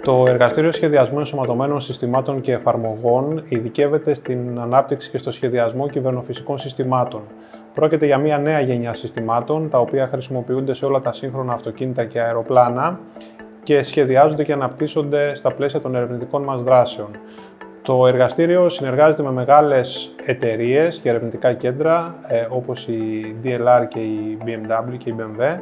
Το Εργαστήριο Σχεδιασμού Ενσωματωμένων Συστημάτων και Εφαρμογών ειδικεύεται στην ανάπτυξη και στο σχεδιασμό κυβερνοφυσικών συστημάτων. Πρόκειται για μια νέα γενιά συστημάτων, τα οποία χρησιμοποιούνται σε όλα τα σύγχρονα αυτοκίνητα και αεροπλάνα και σχεδιάζονται και αναπτύσσονται στα πλαίσια των ερευνητικών μας δράσεων. Το εργαστήριο συνεργάζεται με μεγάλες εταιρείες και ερευνητικά κέντρα, όπως η DLR και η BMW και η BMW,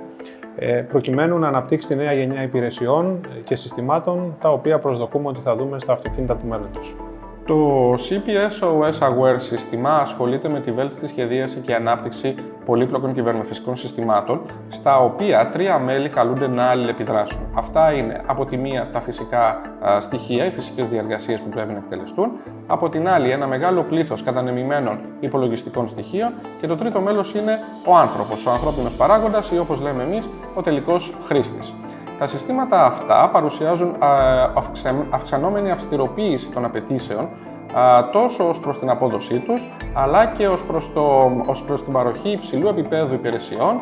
προκειμένου να αναπτύξει τη νέα γενιά υπηρεσιών και συστημάτων, τα οποία προσδοκούμε ότι θα δούμε στα αυτοκίνητα του μέλλοντος. Το CPS-OS Aware σύστημα ασχολείται με τη βέλτιστη σχεδίαση και ανάπτυξη πολύπλοκων κυβερνοφυσικών συστημάτων, στα οποία τρία μέλη καλούνται να αλληλεπιδράσουν. Αυτά είναι από τη μία τα φυσικά στοιχεία, οι φυσικές διεργασίες που πρέπει να εκτελεστούν, από την άλλη ένα μεγάλο πλήθος κατανεμημένων υπολογιστικών στοιχείων και το τρίτο μέλος είναι ο άνθρωπος, ο ανθρώπινος παράγοντας ή όπως λέμε εμείς, ο τελικός χρήστης. Τα συστήματα αυτά παρουσιάζουν αυξανόμενη αυστηροποίηση των απαιτήσεων τόσο ως προς την απόδοσή τους, αλλά και ως προς την παροχή υψηλού επίπεδου υπηρεσιών,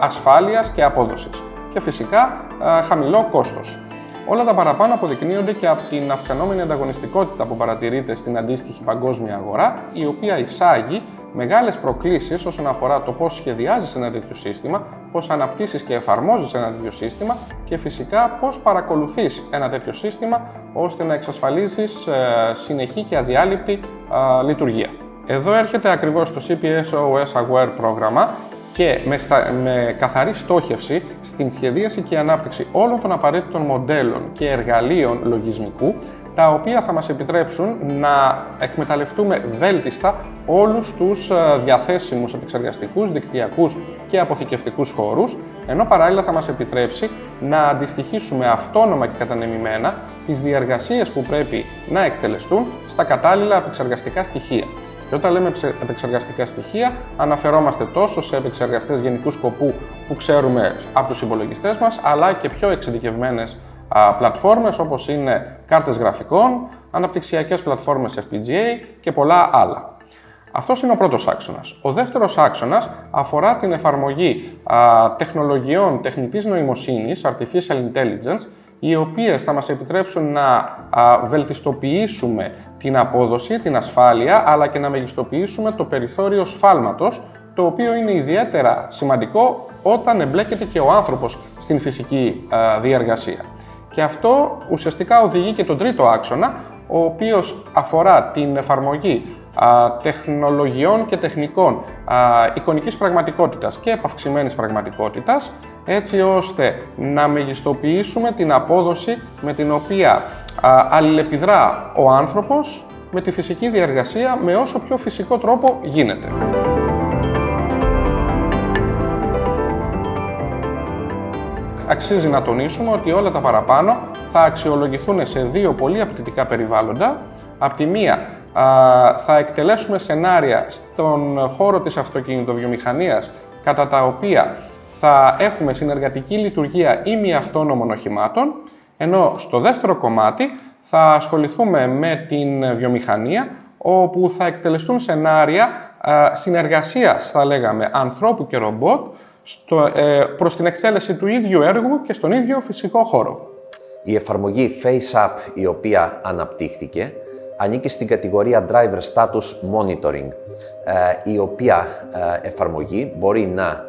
ασφάλειας και απόδοσης. Και φυσικά χαμηλό κόστος. Όλα τα παραπάνω αποδεικνύονται και από την αυξανόμενη ανταγωνιστικότητα που παρατηρείται στην αντίστοιχη παγκόσμια αγορά, η οποία εισάγει μεγάλες προκλήσεις όσον αφορά το πώς σχεδιάζεις ένα τέτοιο σύστημα, πώς αναπτύσσεις και εφαρμόζεις ένα τέτοιο σύστημα και φυσικά πώς παρακολουθείς ένα τέτοιο σύστημα ώστε να εξασφαλίζεις συνεχή και αδιάλειπτη λειτουργία. Εδώ έρχεται ακριβώς το CPS-OS Aware πρόγραμμα και με καθαρή στόχευση στην σχεδίαση και ανάπτυξη όλων των απαραίτητων μοντέλων και εργαλείων λογισμικού, τα οποία θα μας επιτρέψουν να εκμεταλλευτούμε βέλτιστα όλους τους διαθέσιμους επεξεργαστικούς, δικτυακούς και αποθηκευτικούς χώρους, ενώ παράλληλα θα μας επιτρέψει να αντιστοιχίσουμε αυτόνομα και κατανεμημένα τις διεργασίες που πρέπει να εκτελεστούν στα κατάλληλα επεξεργαστικά στοιχεία. Και όταν λέμε επεξεργαστικά στοιχεία, αναφερόμαστε τόσο σε επεξεργαστές γενικού σκοπού που ξέρουμε από τους υπολογιστές μας, αλλά και πιο εξειδικευμένες πλατφόρμες όπως είναι κάρτες γραφικών, αναπτυξιακές πλατφόρμες FPGA και πολλά άλλα. Αυτός είναι ο πρώτος άξονας. Ο δεύτερος άξονας αφορά την εφαρμογή τεχνολογιών τεχνητής νοημοσύνης, Artificial Intelligence, οι οποίες θα μας επιτρέψουν να βελτιστοποιήσουμε την απόδοση, την ασφάλεια, αλλά και να μεγιστοποιήσουμε το περιθώριο σφάλματος, το οποίο είναι ιδιαίτερα σημαντικό όταν εμπλέκεται και ο άνθρωπος στην φυσική διεργασία. Και αυτό ουσιαστικά οδηγεί και τον τρίτο άξονα, ο οποίος αφορά την εφαρμογή τεχνολογιών και τεχνικών εικονικής πραγματικότητας και επαυξημένης πραγματικότητας, έτσι ώστε να μεγιστοποιήσουμε την απόδοση με την οποία αλληλεπιδρά ο άνθρωπος με τη φυσική διεργασία με όσο πιο φυσικό τρόπο γίνεται. Αξίζει να τονίσουμε ότι όλα τα παραπάνω θα αξιολογηθούν σε δύο πολύ απαιτητικά περιβάλλοντα. Απ' τη μία, θα εκτελέσουμε σενάρια στον χώρο της αυτοκινητοβιομηχανίας, κατά τα οποία θα έχουμε συνεργατική λειτουργία ημιαυτόνομων οχημάτων, ενώ στο δεύτερο κομμάτι θα ασχοληθούμε με την βιομηχανία, όπου θα εκτελεστούν σενάρια συνεργασίας, θα λέγαμε, ανθρώπου και ρομπότ, προς την εκτέλεση του ίδιου έργου και στον ίδιο φυσικό χώρο. Η εφαρμογή FaceApp, η οποία αναπτύχθηκε, ανήκει στην κατηγορία Driver Status Monitoring, η οποία εφαρμογή μπορεί να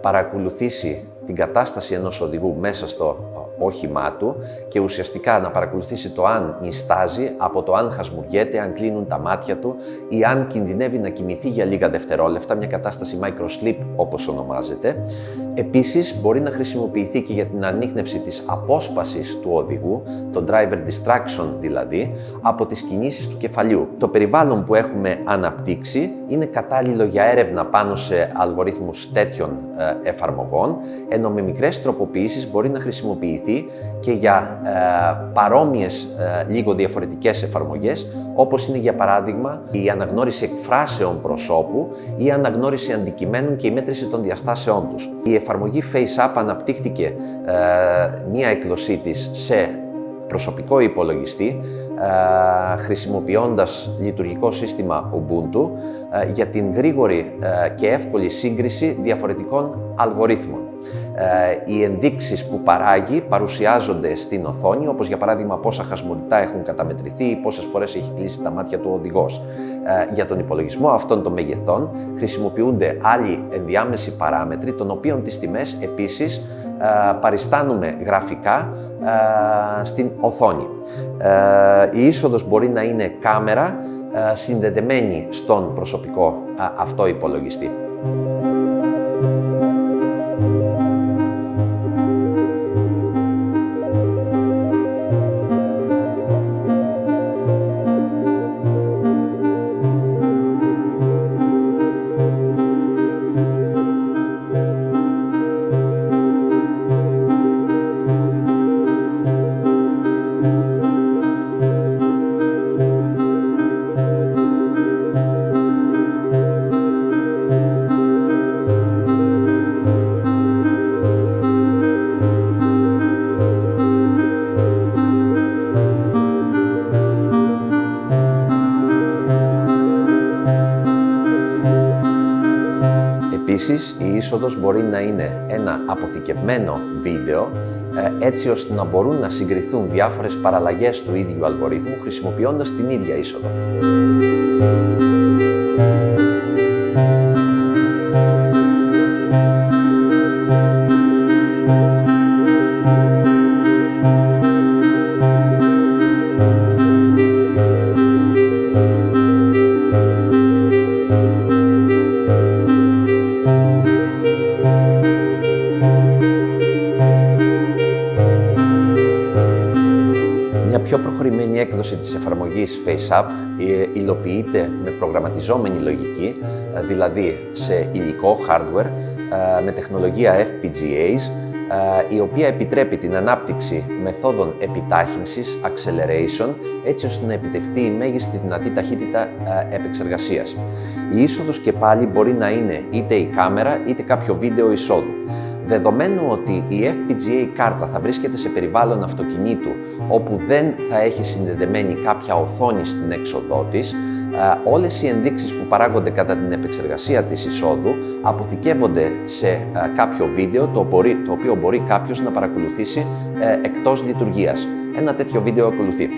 παρακολουθήσει την κατάσταση ενός οδηγού μέσα στο όχημά του και ουσιαστικά να παρακολουθήσει το αν νηστάζει, από το αν χασμουριέται, αν κλείνουν τα μάτια του ή αν κινδυνεύει να κοιμηθεί για λίγα δευτερόλεπτα, μια κατάσταση microsleep όπως ονομάζεται. Επίσης, μπορεί να χρησιμοποιηθεί και για την ανίχνευση της απόσπασης του οδηγού, το driver distraction δηλαδή, από τις κινήσεις του κεφαλιού. Το περιβάλλον που έχουμε αναπτύξει είναι κατάλληλο για έρευνα πάνω σε αλγορίθμους τέτοιων εφαρμογών, ενώ με μικρές τροποποιήσεις μπορεί να χρησιμοποιηθεί και για παρόμοιες λίγο διαφορετικές εφαρμογές, όπως είναι για παράδειγμα η αναγνώριση εκφράσεων προσώπου ή η αναγνώριση αντικειμένων και η μέτρηση των διαστάσεών τους. Η εφαρμογή FaceApp αναπτύχθηκε μία έκδοσή της σε προσωπικό υπολογιστή, χρησιμοποιώντας λειτουργικό σύστημα Ubuntu για την γρήγορη και εύκολη σύγκριση διαφορετικών αλγορίθμων. Οι ενδείξεις που παράγει παρουσιάζονται στην οθόνη, όπως για παράδειγμα πόσα χασμουριτά έχουν καταμετρηθεί ή πόσες φορές έχει κλείσει τα μάτια του ο οδηγός. Για τον υπολογισμό αυτών των μεγεθών χρησιμοποιούνται άλλοι ενδιάμεσοι παράμετροι, των οποίων τις τιμές επίσης παριστάνουμε γραφικά στην οθόνη. Η είσοδος μπορεί να είναι κάμερα συνδεδεμένη στον προσωπικό αυτό υπολογιστή. Επίσης, η είσοδος μπορεί να είναι ένα αποθηκευμένο βίντεο, έτσι ώστε να μπορούν να συγκριθούν διάφορες παραλλαγές του ίδιου αλγορίθμου χρησιμοποιώντας την ίδια είσοδο. Μια πιο προχωρημένη έκδοση της εφαρμογής FaceApp υλοποιείται με προγραμματιζόμενη λογική, δηλαδή σε υλικό hardware, με τεχνολογία FPGAs, η οποία επιτρέπει την ανάπτυξη μεθόδων επιτάχυνσης, acceleration, έτσι ώστε να επιτευχθεί η μέγιστη δυνατή ταχύτητα επεξεργασίας. Η είσοδος και πάλι μπορεί να είναι είτε η κάμερα είτε κάποιο βίντεο εισόδου. Δεδομένου ότι η FPGA κάρτα θα βρίσκεται σε περιβάλλον αυτοκινήτου όπου δεν θα έχει συνδεδεμένη κάποια οθόνη στην έξοδό της, όλες οι ενδείξεις που παράγονται κατά την επεξεργασία της εισόδου αποθηκεύονται σε κάποιο βίντεο το οποίο μπορεί κάποιος να παρακολουθήσει εκτός λειτουργίας. Ένα τέτοιο βίντεο ακολουθεί.